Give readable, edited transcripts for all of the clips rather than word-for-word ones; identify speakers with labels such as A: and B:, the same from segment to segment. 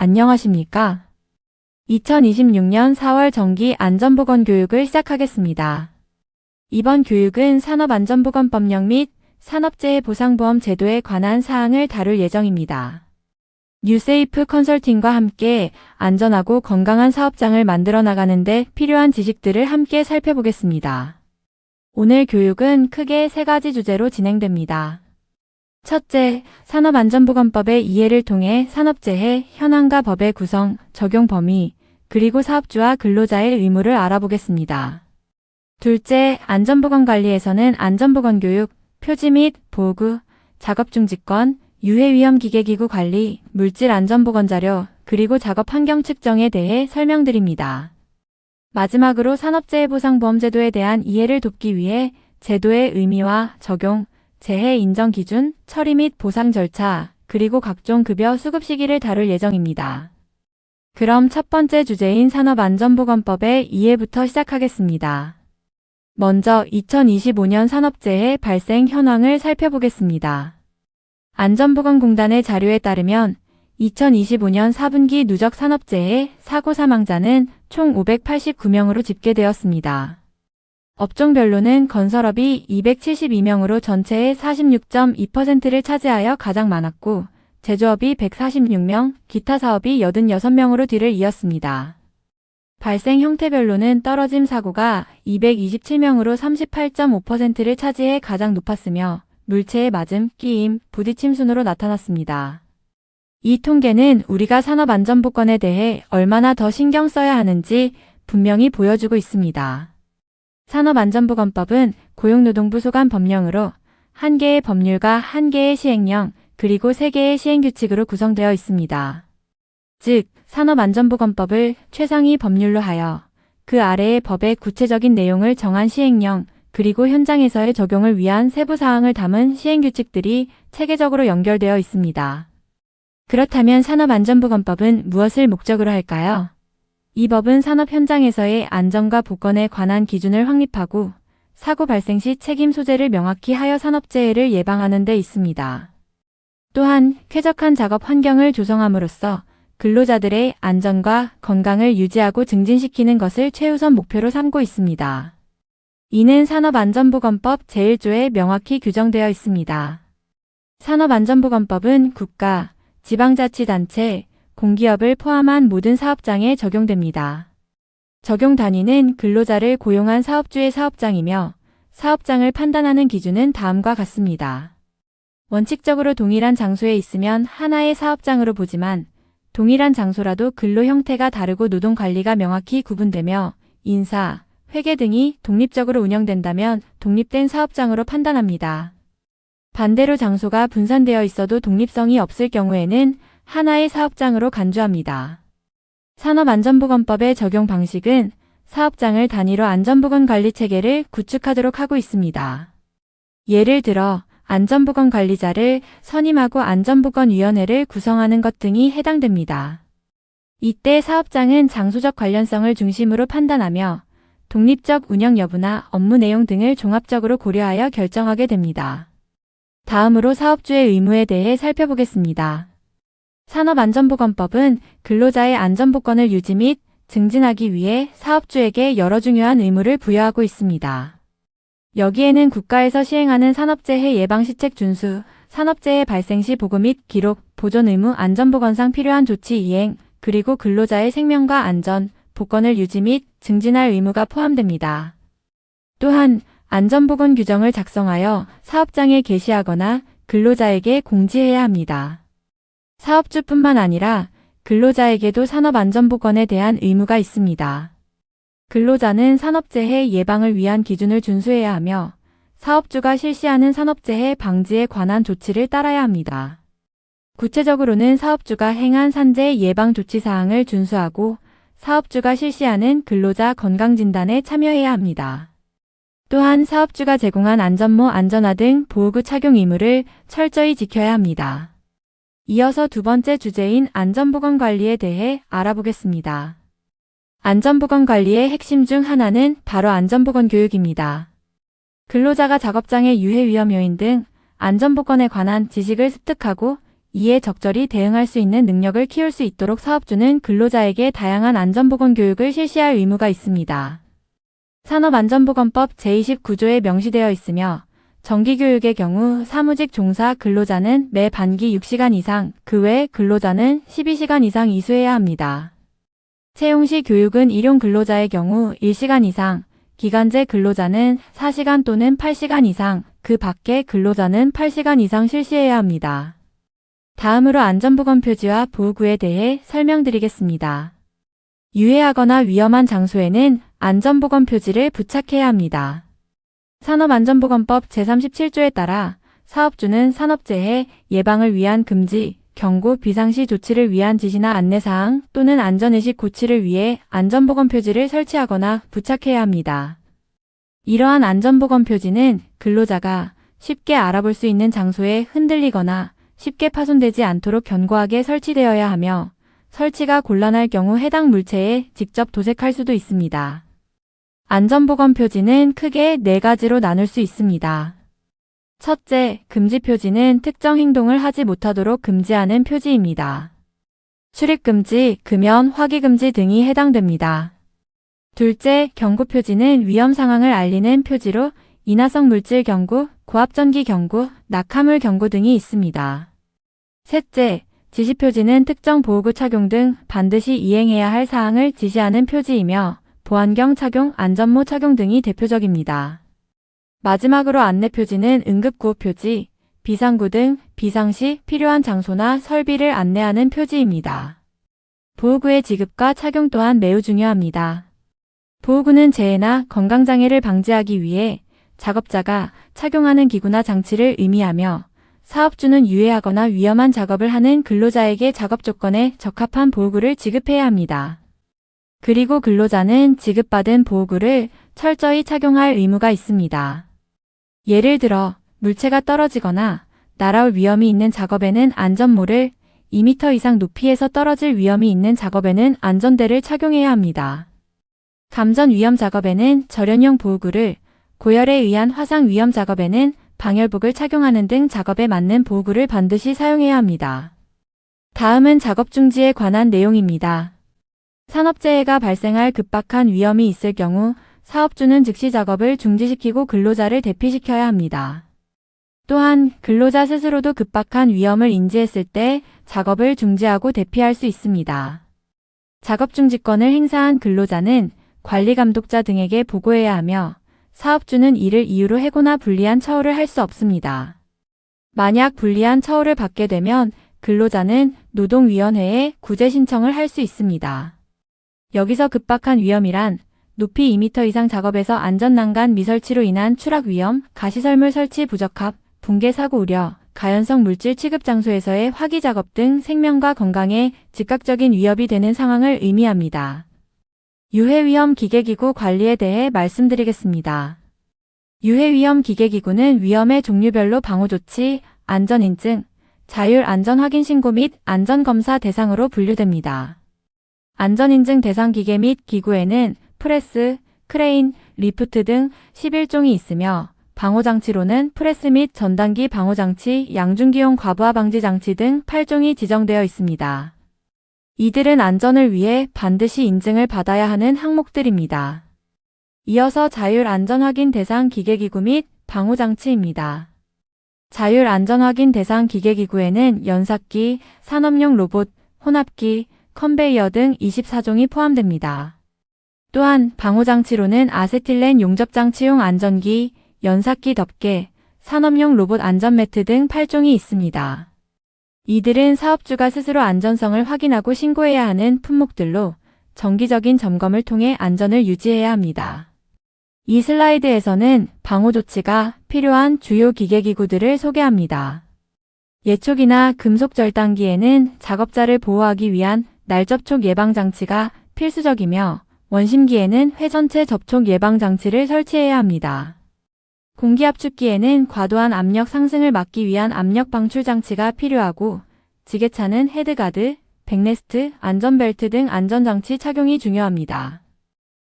A: 안녕하십니까? 2026년 4월 정기 안전보건 교육을 시작하겠습니다. 이번 교육은 산업안전보건법령 및 산업재해 보상보험 제도에 관한 사항을 다룰 예정입니다. 뉴세이프 컨설팅과 함께 안전하고 건강한 사업장을 만들어 나가는 데 필요한 지식들을 함께 살펴보겠습니다. 오늘 교육은 크게 3가지 주제로 진행됩니다. 첫째, 산업안전보건법의 이해를 통해 산업재해 현황과 법의 구성, 적용 범위, 그리고 사업주와 근로자의 의무를 알아보겠습니다. 둘째, 안전보건관리에서는 안전보건교육, 표지 및 보호구, 작업중지권, 유해위험기계기구 관리, 물질안전보건자료, 그리고 작업환경 측정에 대해 설명드립니다. 마지막으로 산업재해보상보험제도에 대한 이해를 돕기 위해 제도의 의미와 적용, 재해 인정 기준, 처리 및 보상 절차, 그리고 각종 급여 수급 시기를 다룰 예정입니다. 그럼 첫 번째 주제인 산업안전보건법의 이해부터 시작하겠습니다. 먼저 2025년 산업재해 발생 현황을 살펴보겠습니다. 안전보건공단의 자료에 따르면 2025년 4분기 누적 산업재해 사고 사망자는 총 589명으로 집계되었습니다. 업종별로는 건설업이 272명으로 전체의 46.2%를 차지하여 가장 많았고, 제조업이 146명, 기타 사업이 86명으로 뒤를 이었습니다. 발생 형태별로는 떨어짐 사고가 227명으로 38.5%를 차지해 가장 높았으며, 물체의 맞음, 끼임, 부딪힘 순으로 나타났습니다. 이 통계는 우리가 산업안전보건에 대해 얼마나 더 신경 써야 하는지 분명히 보여주고 있습니다. 산업안전보건법은 고용노동부 소관 법령으로 1개의 법률과 1개의 시행령, 그리고 3개의 시행규칙으로 구성되어 있습니다. 즉, 산업안전보건법을 최상위 법률로 하여 그 아래의 법의 구체적인 내용을 정한 시행령, 그리고 현장에서의 적용을 위한 세부사항을 담은 시행규칙들이 체계적으로 연결되어 있습니다. 그렇다면 산업안전보건법은 무엇을 목적으로 할까요? 이 법은 산업 현장에서의 안전과 보건에 관한 기준을 확립하고 사고 발생 시 책임 소재를 명확히 하여 산업재해를 예방하는 데 있습니다. 또한 쾌적한 작업 환경을 조성함으로써 근로자들의 안전과 건강을 유지하고 증진시키는 것을 최우선 목표로 삼고 있습니다. 이는 산업안전보건법 제1조에 명확히 규정되어 있습니다. 산업안전보건법은 국가, 지방자치단체, 공기업을 포함한 모든 사업장에 적용됩니다. 적용 단위는 근로자를 고용한 사업주의 사업장이며 사업장을 판단하는 기준은 다음과 같습니다. 원칙적으로 동일한 장소에 있으면 하나의 사업장으로 보지만 동일한 장소라도 근로 형태가 다르고 노동 관리가 명확히 구분되며 인사, 회계 등이 독립적으로 운영된다면 독립된 사업장으로 판단합니다. 반대로 장소가 분산되어 있어도 독립성이 없을 경우에는 하나의 사업장으로 간주합니다. 산업안전보건법의 적용 방식은 사업장을 단위로 안전보건관리체계를 구축하도록 하고 있습니다. 예를 들어 안전보건관리자를 선임하고 안전보건위원회를 구성하는 것 등이 해당됩니다. 이때 사업장은 장소적 관련성을 중심으로 판단하며 독립적 운영 여부나 업무 내용 등을 종합적으로 고려하여 결정하게 됩니다. 다음으로 사업주의 의무에 대해 살펴보겠습니다. 산업안전보건법은 근로자의 안전보건을 유지 및 증진하기 위해 사업주에게 여러 중요한 의무를 부여하고 있습니다. 여기에는 국가에서 시행하는 산업재해 예방시책 준수, 산업재해 발생 시 보고 및 기록, 보존 의무, 안전보건상 필요한 조치 이행, 그리고 근로자의 생명과 안전, 보건을 유지 및 증진할 의무가 포함됩니다. 또한 안전보건 규정을 작성하여 사업장에 게시하거나 근로자에게 공지해야 합니다. 사업주뿐만 아니라 근로자에게도 산업안전보건에 대한 의무가 있습니다. 근로자는 산업재해 예방을 위한 기준을 준수해야 하며 사업주가 실시하는 산업재해 방지에 관한 조치를 따라야 합니다. 구체적으로는 사업주가 행한 산재 예방 조치 사항을 준수하고 사업주가 실시하는 근로자 건강진단에 참여해야 합니다. 또한 사업주가 제공한 안전모 안전화 등 보호구 착용 의무를 철저히 지켜야 합니다. 이어서 두 번째 주제인 안전보건관리에 대해 알아보겠습니다. 안전보건관리의 핵심 중 하나는 바로 안전보건교육입니다. 근로자가 작업장의 유해위험 요인 등 안전보건에 관한 지식을 습득하고 이에 적절히 대응할 수 있는 능력을 키울 수 있도록 사업주는 근로자에게 다양한 안전보건 교육을 실시할 의무가 있습니다. 산업안전보건법 제29조에 명시되어 있으며 정기교육의 경우 사무직 종사 근로자는 매 반기 6시간 이상, 그 외 근로자는 12시간 이상 이수해야 합니다. 채용시 교육은 일용 근로자의 경우 1시간 이상, 기간제 근로자는 4시간 또는 8시간 이상, 그 밖의 근로자는 8시간 이상 실시해야 합니다. 다음으로 안전보건 표지와 보호구에 대해 설명드리겠습니다. 유해하거나 위험한 장소에는 안전보건 표지를 부착해야 합니다. 산업안전보건법 제37조에 따라 사업주는 산업재해 예방을 위한 금지, 경고, 비상시 조치를 위한 지시나 안내사항 또는 안전의식 고취를 위해 안전보건 표지를 설치하거나 부착해야 합니다. 이러한 안전보건 표지는 근로자가 쉽게 알아볼 수 있는 장소에 흔들리거나 쉽게 파손되지 않도록 견고하게 설치되어야 하며 설치가 곤란할 경우 해당 물체에 직접 도색할 수도 있습니다. 안전보건 표지는 크게 4가지로 나눌 수 있습니다. 첫째, 금지 표지는 특정 행동을 하지 못하도록 금지하는 표지입니다. 출입금지, 금연, 화기금지 등이 해당됩니다. 둘째, 경고 표지는 위험 상황을 알리는 표지로 인화성 물질 경고, 고압전기 경고, 낙하물 경고 등이 있습니다. 셋째, 지시 표지는 특정 보호구 착용 등 반드시 이행해야 할 사항을 지시하는 표지이며 보안경 착용, 안전모 착용 등이 대표적입니다. 마지막으로 안내 표지는 응급구호 표지, 비상구 등 비상시 필요한 장소나 설비를 안내하는 표지입니다. 보호구의 지급과 착용 또한 매우 중요합니다. 보호구는 재해나 건강장애를 방지하기 위해 작업자가 착용하는 기구나 장치를 의미하며 사업주는 유해하거나 위험한 작업을 하는 근로자에게 작업 조건에 적합한 보호구를 지급해야 합니다. 그리고 근로자는 지급받은 보호구를 철저히 착용할 의무가 있습니다. 예를 들어 물체가 떨어지거나 날아올 위험이 있는 작업에는 안전모를, 2m 이상 높이에서 떨어질 위험이 있는 작업에는 안전대를 착용해야 합니다. 감전 위험 작업에는 절연용 보호구를, 고열에 의한 화상 위험 작업에는 방열복을 착용하는 등 작업에 맞는 보호구를 반드시 사용해야 합니다. 다음은 작업 중지에 관한 내용입니다. 산업재해가 발생할 급박한 위험이 있을 경우 사업주는 즉시 작업을 중지시키고 근로자를 대피시켜야 합니다. 또한 근로자 스스로도 급박한 위험을 인지했을 때 작업을 중지하고 대피할 수 있습니다. 작업 중지권을 행사한 근로자는 관리감독자 등에게 보고해야 하며 사업주는 이를 이유로 해고나 불리한 처우를 할 수 없습니다. 만약 불리한 처우를 받게 되면 근로자는 노동위원회에 구제 신청을 할 수 있습니다. 여기서 급박한 위험이란 높이 2m 이상 작업에서 안전난간 미설치로 인한 추락 위험, 가시설물 설치 부적합, 붕괴 사고 우려, 가연성 물질 취급 장소에서의 화기 작업 등 생명과 건강에 즉각적인 위협이 되는 상황을 의미합니다. 유해위험 기계기구 관리에 대해 말씀드리겠습니다. 유해위험 기계기구는 위험의 종류별로 방호조치, 안전인증, 자율안전확인신고 및 안전검사 대상으로 분류됩니다. 안전인증 대상 기계 및 기구에는 프레스, 크레인, 리프트 등 11종이 있으며 방호장치로는 프레스 및 전단기 방호장치, 양중기용 과부하 방지 장치 등 8종이 지정되어 있습니다. 이들은 안전을 위해 반드시 인증을 받아야 하는 항목들입니다. 이어서 자율안전확인 대상 기계기구 및 방호장치입니다. 자율안전확인 대상 기계기구에는 연삭기, 산업용 로봇, 혼합기, 컨베이어 등 24종이 포함됩니다. 또한 방호장치로는 아세틸렌 용접장치용 안전기, 연삭기 덮개, 산업용 로봇 안전매트 등 8종이 있습니다. 이들은 사업주가 스스로 안전성을 확인하고 신고해야 하는 품목들로 정기적인 점검을 통해 안전을 유지해야 합니다. 이 슬라이드에서는 방호 조치가 필요한 주요 기계기구들을 소개합니다. 예촉이나 금속 절단기에는 작업자를 보호하기 위한 날접촉 예방장치가 필수적이며 원심기에는 회전체 접촉 예방장치를 설치해야 합니다. 공기압축기에는 과도한 압력 상승을 막기 위한 압력 방출 장치가 필요하고 지게차는 헤드가드, 백레스트, 안전벨트 등 안전장치 착용이 중요합니다.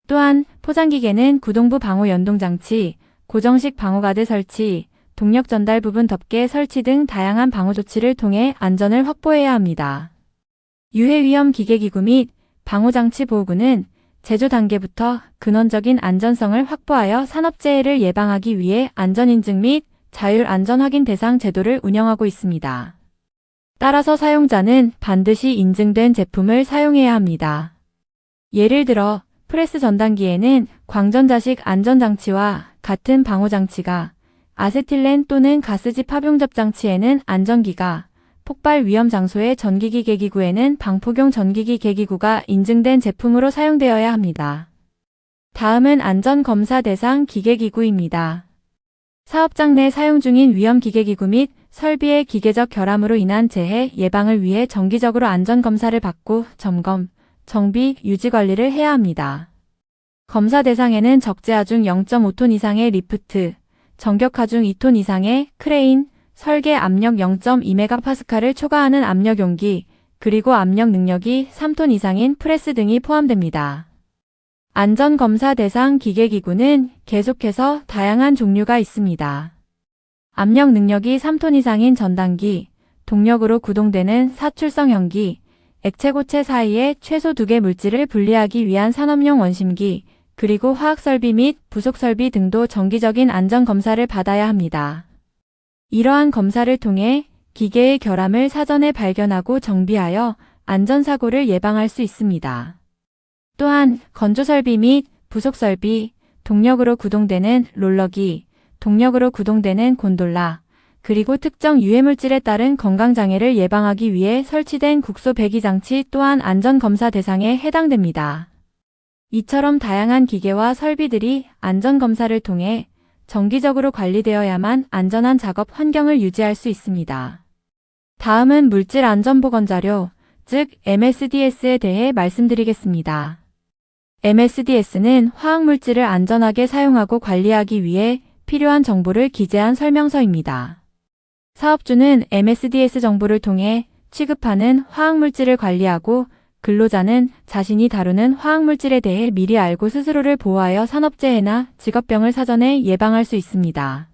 A: 또한 포장기계는 구동부 방호 연동장치, 고정식 방호가드 설치, 동력 전달 부분 덮개 설치 등 다양한 방호 조치를 통해 안전을 확보해야 합니다. 유해 위험 기계기구 및 방호장치 보호구는 제조 단계부터 근원적인 안전성을 확보하여 산업재해를 예방하기 위해 안전인증 및 자율 안전확인 대상 제도를 운영하고 있습니다. 따라서 사용자는 반드시 인증된 제품을 사용해야 합니다. 예를 들어 프레스 전단기에는 광전자식 안전장치와 같은 방호장치가, 아세틸렌 또는 가스집 합용접장치에는 안전기가, 폭발 위험 장소의 전기기 계기구에는 방폭용 전기기 계기구가 인증된 제품으로 사용되어야 합니다. 다음은 안전검사 대상 기계기구입니다. 사업장 내 사용 중인 위험 기계기구 및 설비의 기계적 결함으로 인한 재해 예방을 위해 정기적으로 안전검사를 받고 점검, 정비, 유지 관리를 해야 합니다. 검사 대상에는 적재하중 0.5톤 이상의 리프트, 정격하중 2톤 이상의 크레인, 설계 압력 0.2메가파스칼을 초과하는 압력 용기, 그리고 압력 능력이 3톤 이상인 프레스 등이 포함됩니다. 안전검사 대상 기계기구는 계속해서 다양한 종류가 있습니다. 압력 능력이 3톤 이상인 전단기, 동력으로 구동되는 사출성형기, 액체고체 사이에 최소 2개 물질을 분리하기 위한 산업용 원심기, 그리고 화학설비 및 부속설비 등도 정기적인 안전검사를 받아야 합니다. 이러한 검사를 통해 기계의 결함을 사전에 발견하고 정비하여 안전사고를 예방할 수 있습니다. 또한 건조설비 및 부속설비, 동력으로 구동되는 롤러기, 동력으로 구동되는 곤돌라, 그리고 특정 유해물질에 따른 건강장애를 예방하기 위해 설치된 국소 배기장치 또한 안전검사 대상에 해당됩니다. 이처럼 다양한 기계와 설비들이 안전검사를 통해 정기적으로 관리되어야만 안전한 작업 환경을 유지할 수 있습니다. 다음은 물질안전보건자료, 즉 MSDS에 대해 말씀드리겠습니다. MSDS는 화학물질을 안전하게 사용하고 관리하기 위해 필요한 정보를 기재한 설명서입니다. 사업주는 MSDS 정보를 통해 취급하는 화학물질을 관리하고, 근로자는 자신이 다루는 화학물질에 대해 미리 알고 스스로를 보호하여 산업재해나 직업병을 사전에 예방할 수 있습니다.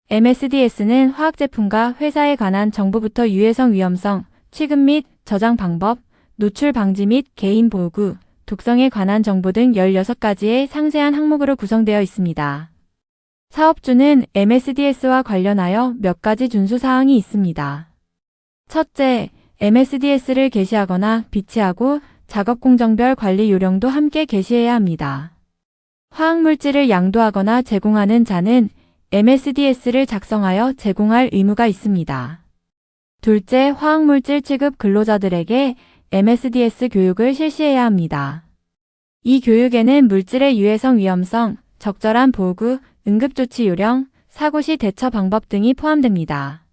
A: MSDS는 화학제품과 회사에 관한 정보부터 유해성 위험성, 취급 및 저장 방법, 노출 방지 및 개인 보호구, 독성에 관한 정보 등 16가지의 상세한 항목으로 구성되어 있습니다. 사업주는 MSDS와 관련하여 몇 가지 준수사항이 있습니다. 첫째, MSDS를 게시하거나 비치하고 작업 공정별 관리 요령도 함께 게시해야 합니다. 화학물질을 양도하거나 제공하는 자는 MSDS를 작성하여 제공할 의무가 있습니다. 둘째, 화학물질 취급 근로자들에게 MSDS 교육을 실시해야 합니다. 이 교육에는 물질의 유해성 위험성, 적절한 보호구, 응급조치 요령, 사고 시 대처 방법 등이 포함됩니다.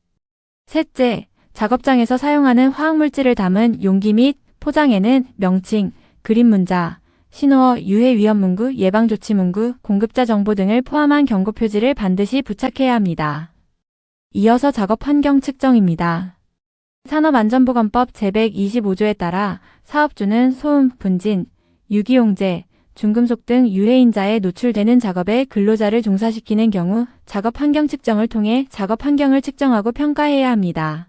A: 셋째, 작업장에서 사용하는 화학물질을 담은 용기 및 포장에는 명칭, 그림 문자, 신호어, 유해 위험 문구, 예방조치 문구, 공급자 정보 등을 포함한 경고 표지를 반드시 부착해야 합니다. 이어서 작업 환경 측정입니다. 산업안전보건법 제125조에 따라 사업주는 소음, 분진, 유기용제, 중금속 등 유해인자에 노출되는 작업에 근로자를 종사시키는 경우 작업 환경 측정을 통해 작업 환경을 측정하고 평가해야 합니다.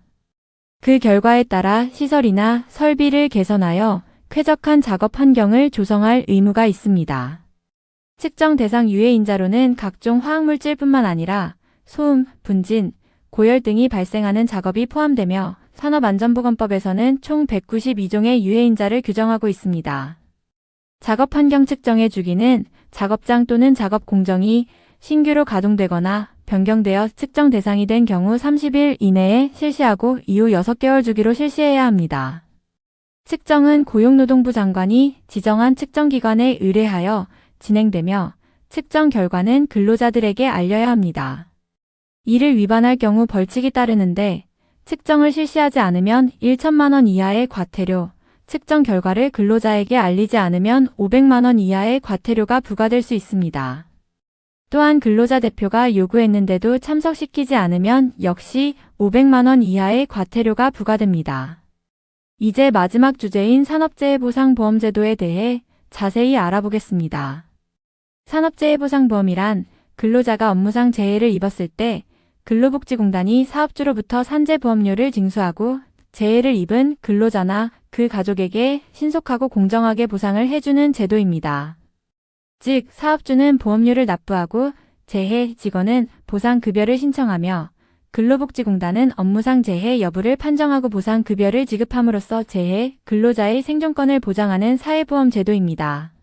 A: 그 결과에 따라 시설이나 설비를 개선하여 쾌적한 작업 환경을 조성할 의무가 있습니다. 측정 대상 유해인자로는 각종 화학물질뿐만 아니라 소음, 분진, 고열 등이 발생하는 작업이 포함되며 산업안전보건법에서는 총 192종의 유해인자를 규정하고 있습니다. 작업 환경 측정의 주기는 작업장 또는 작업 공정이 신규로 가동되거나 변경되어 측정 대상이 된 경우 30일 이내에 실시하고 이후 6개월 주기로 실시해야 합니다. 측정은 고용노동부 장관이 지정한 측정기관에 의뢰하여 진행되며 측정 결과는 근로자들에게 알려야 합니다. 이를 위반할 경우 벌칙이 따르는데 측정을 실시하지 않으면 1천만 원 이하의 과태료, 측정 결과를 근로자에게 알리지 않으면 500만 원 이하의 과태료가 부과될 수 있습니다. 또한 근로자 대표가 요구했는데도 참석시키지 않으면 역시 500만 원 이하의 과태료가 부과됩니다. 이제 마지막 주제인 산업재해보상보험제도에 대해 자세히 알아보겠습니다. 산업재해보상보험이란 근로자가 업무상 재해를 입었을 때 근로복지공단이 사업주로부터 산재보험료를 징수하고 재해를 입은 근로자나 그 가족에게 신속하고 공정하게 보상을 해주는 제도입니다. 즉, 사업주는 보험료를 납부하고 재해 직원은 보상급여를 신청하며 근로복지공단은 업무상 재해 여부를 판정하고 보상급여를 지급함으로써 재해 근로자의 생존권을 보장하는 사회보험 제도입니다.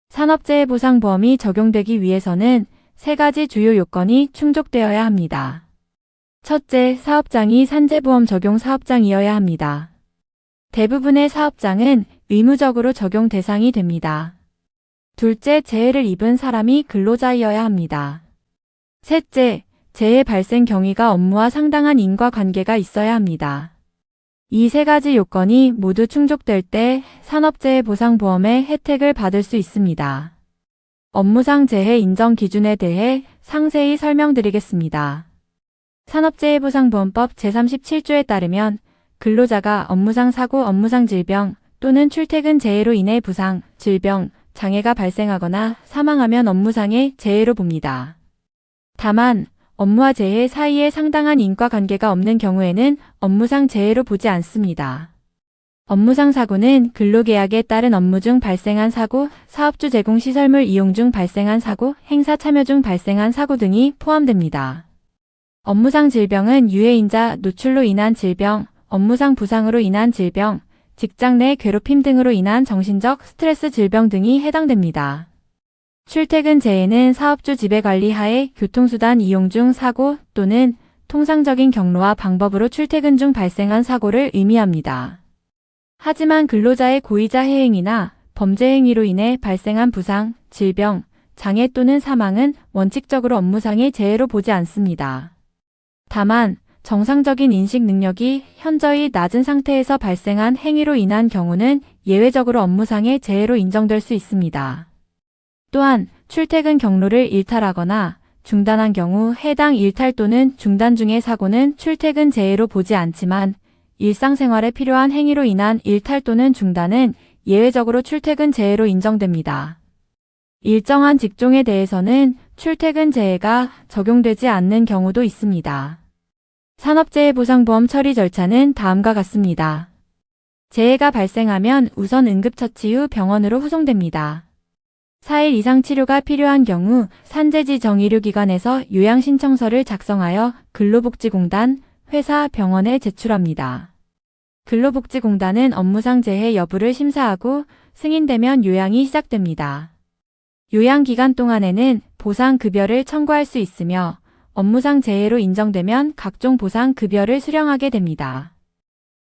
A: 산업재해보상보험이 적용되기 위해서는 3가지 주요 요건이 충족되어야 합니다. 첫째, 사업장이 산재보험 적용 사업장이어야 합니다. 대부분의 사업장은 의무적으로 적용 대상이 됩니다. 둘째, 재해를 입은 사람이 근로자이어야 합니다. 셋째, 재해 발생 경위가 업무와 상당한 인과관계가 있어야 합니다. 이 3가지 요건이 모두 충족될 때 산업재해보상보험의 혜택을 받을 수 있습니다. 업무상 재해 인정 기준에 대해 상세히 설명드리겠습니다. 산업재해보상보험법 제37조에 따르면 근로자가 업무상 사고, 업무상 질병 또는 출퇴근 재해로 인해 부상, 질병, 장애가 발생하거나 사망하면 업무상의 재해로 봅니다. 다만 업무와 재해 사이에 상당한 인과관계가 없는 경우에는 업무상 재해로 보지 않습니다. 업무상 사고는 근로계약에 따른 업무 중 발생한 사고, 사업주 제공 시설물 이용 중 발생한 사고, 행사 참여 중 발생한 사고 등이 포함됩니다. 업무상 질병은 유해인자 노출로 인한 질병, 업무상 부상으로 인한 질병, 직장 내 괴롭힘 등으로 인한 정신적 스트레스 질병 등이 해당됩니다. 출퇴근 재해는 사업주 지배관리 하에 교통수단 이용 중 사고 또는 통상적인 경로와 방법으로 출퇴근 중 발생한 사고를 의미합니다. 하지만 근로자의 고의자 해행이나 범죄 행위로 인해 발생한 부상, 질병, 장애 또는 사망은 원칙적으로 업무상의 재해로 보지 않습니다. 다만 정상적인 인식 능력이 현저히 낮은 상태에서 발생한 행위로 인한 경우는 예외적으로 업무상의 재해로 인정될 수 있습니다. 또한 출퇴근 경로를 일탈하거나 중단한 경우 해당 일탈 또는 중단 중의 사고는 출퇴근 재해로 보지 않지만 일상생활에 필요한 행위로 인한 일탈 또는 중단은 예외적으로 출퇴근 재해로 인정됩니다. 일정한 직종에 대해서는 출퇴근 재해가 적용되지 않는 경우도 있습니다. 산업재해보상보험 처리 절차는 다음과 같습니다. 재해가 발생하면 우선 응급처치 후 병원으로 후송됩니다. 4일 이상 치료가 필요한 경우 산재지 정의료기관에서 요양신청서를 작성하여 근로복지공단, 회사, 병원에 제출합니다. 근로복지공단은 업무상 재해 여부를 심사하고 승인되면 요양이 시작됩니다. 요양기간 동안에는 보상급여를 청구할 수 있으며 업무상 재해로 인정되면 각종 보상급여를 수령하게 됩니다.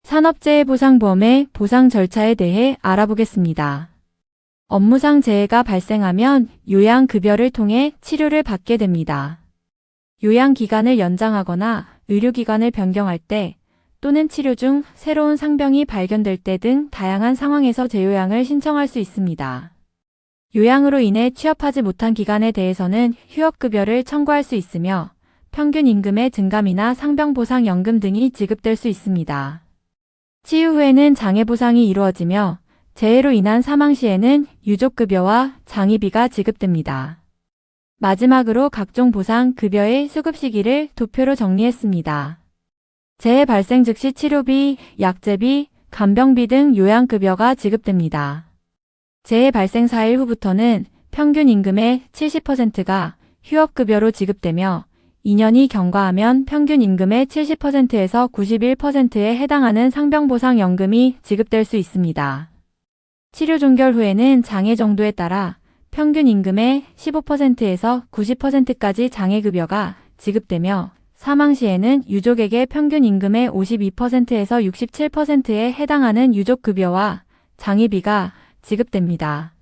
A: 산업재해보상보험의 보상 절차에 대해 알아보겠습니다. 업무상 재해가 발생하면 요양급여를 통해 치료를 받게 됩니다. 요양기간을 연장하거나 의료기관을 변경할 때 또는 치료 중 새로운 상병이 발견될 때 등 다양한 상황에서 재요양을 신청할 수 있습니다. 요양으로 인해 취업하지 못한 기간에 대해서는 휴업급여를 청구할 수 있으며 평균 임금의 증감이나 상병보상연금 등이 지급될 수 있습니다. 치유 후에는 장애보상이 이루어지며 재해로 인한 사망 시에는 유족급여와 장의비가 지급됩니다. 마지막으로 각종 보상 급여의 수급 시기를 도표로 정리했습니다. 재해 발생 즉시 치료비, 약제비, 간병비 등 요양급여가 지급됩니다. 재해 발생 4일 후부터는 평균 임금의 70%가 휴업급여로 지급되며 2년이 경과하면 평균 임금의 70%에서 91%에 해당하는 상병보상연금이 지급될 수 있습니다. 치료 종결 후에는 장애 정도에 따라 평균 임금의 15%에서 90%까지 장애급여가 지급되며 사망 시에는 유족에게 평균 임금의 52%에서 67%에 해당하는 유족급여와 장의비가 지급됩니다.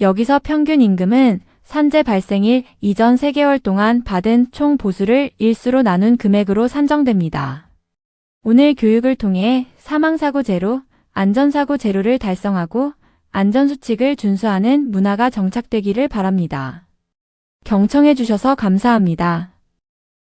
A: 여기서 평균 임금은 산재 발생일 이전 3개월 동안 받은 총 보수를 일수로 나눈 금액으로 산정됩니다. 오늘 교육을 통해 사망사고 제로, 안전사고 제로를 달성하고 안전수칙을 준수하는 문화가 정착되기를 바랍니다. 경청해 주셔서 감사합니다.